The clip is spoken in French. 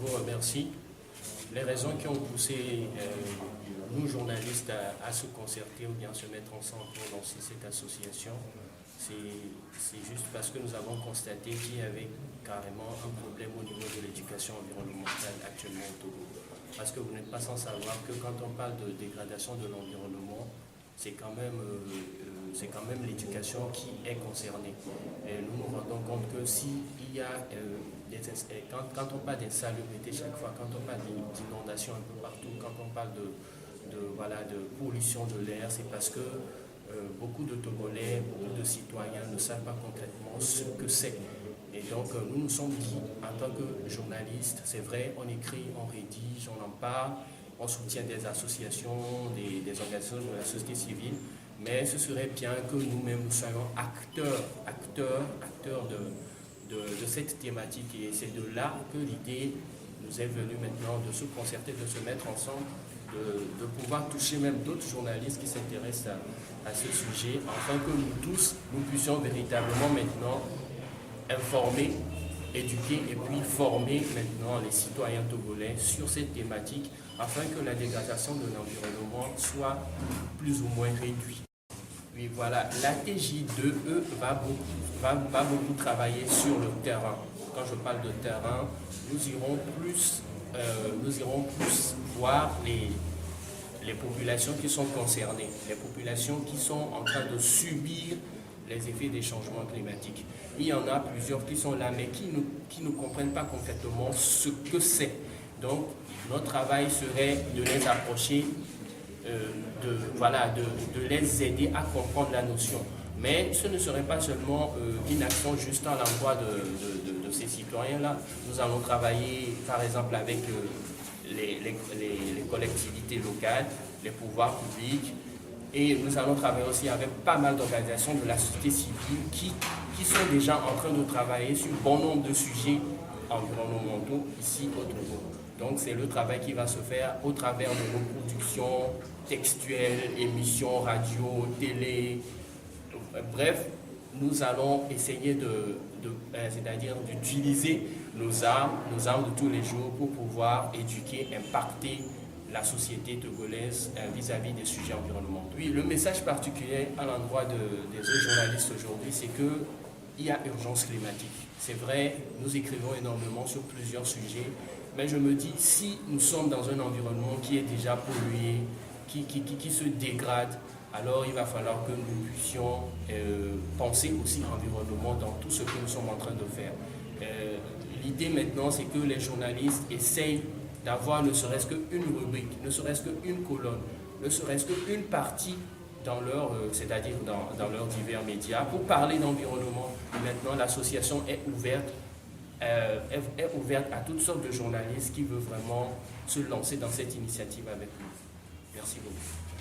vous remercie. Les raisons qui ont poussé nous, journalistes, à se concerter ou bien se mettre ensemble pour lancer cette association, c'est juste parce que nous avons constaté qu'il y avait carrément un problème au niveau de l'éducation environnementale actuellement au Togo. Parce que vous n'êtes pas sans savoir que quand on parle de dégradation de l'environnement, c'est quand même l'éducation qui est concernée. Et nous nous rendons compte que s'il y a quand on parle d'insalubrité chaque fois, quand on parle d'inondation un peu partout, quand on parle de pollution de l'air, c'est parce que beaucoup de Togolais, beaucoup de citoyens ne savent pas concrètement ce que c'est. Et donc nous nous sommes dit, en tant que journalistes, c'est vrai, on écrit, on rédige, on en parle, on soutient des associations, des organisations de la société civile, mais ce serait bien que nous-mêmes nous soyons acteurs de cette thématique. Et c'est de là que l'idée nous est venue maintenant de se concerter, de se mettre ensemble, de pouvoir toucher même d'autres journalistes qui s'intéressent à ce sujet, afin que nous tous, nous puissions véritablement maintenant informer, éduquer et puis former maintenant les citoyens togolais sur cette thématique, afin que la dégradation de l'environnement soit plus ou moins réduite. Oui, voilà, la TJ2E va beaucoup travailler sur le terrain. Quand je parle de terrain, nous irons plus voir les populations qui sont concernées, les populations qui sont en train de subir les effets des changements climatiques. Il y en a plusieurs qui sont là, mais qui ne comprennent pas concrètement ce que c'est. Donc, notre travail serait de les approcher, de les aider à comprendre la notion. Mais ce ne serait pas seulement une action juste à l'endroit de ces citoyens-là. Nous allons travailler, par exemple, avec les collectivités locales, les pouvoirs publics, et nous allons travailler aussi avec pas mal d'organisations de la société civile qui sont déjà en train de travailler sur bon nombre de sujets environnementaux ici au Togo. Donc c'est le travail qui va se faire au travers de nos productions textuelles, émissions radio, télé. Bref, nous allons essayer c'est-à-dire d'utiliser nos armes de tous les jours pour pouvoir éduquer, impacter la société togolaise vis-à-vis des sujets environnementaux. Oui, le message particulier à l'endroit des autres journalistes aujourd'hui, c'est qu'il y a urgence climatique. C'est vrai, nous écrivons énormément sur plusieurs sujets, mais je me dis, si nous sommes dans un environnement qui est déjà pollué, qui se dégrade, alors il va falloir que nous puissions penser aussi environnement dans tout ce que nous sommes en train de faire. L'idée maintenant, c'est que les journalistes essayent d'avoir ne serait-ce qu'une rubrique, ne serait-ce qu'une colonne, ne serait-ce qu'une partie dans c'est-à-dire dans leurs divers médias pour parler d'environnement. Maintenant, l'association est ouverte à toutes sortes de journalistes qui veulent vraiment se lancer dans cette initiative avec nous. Merci beaucoup.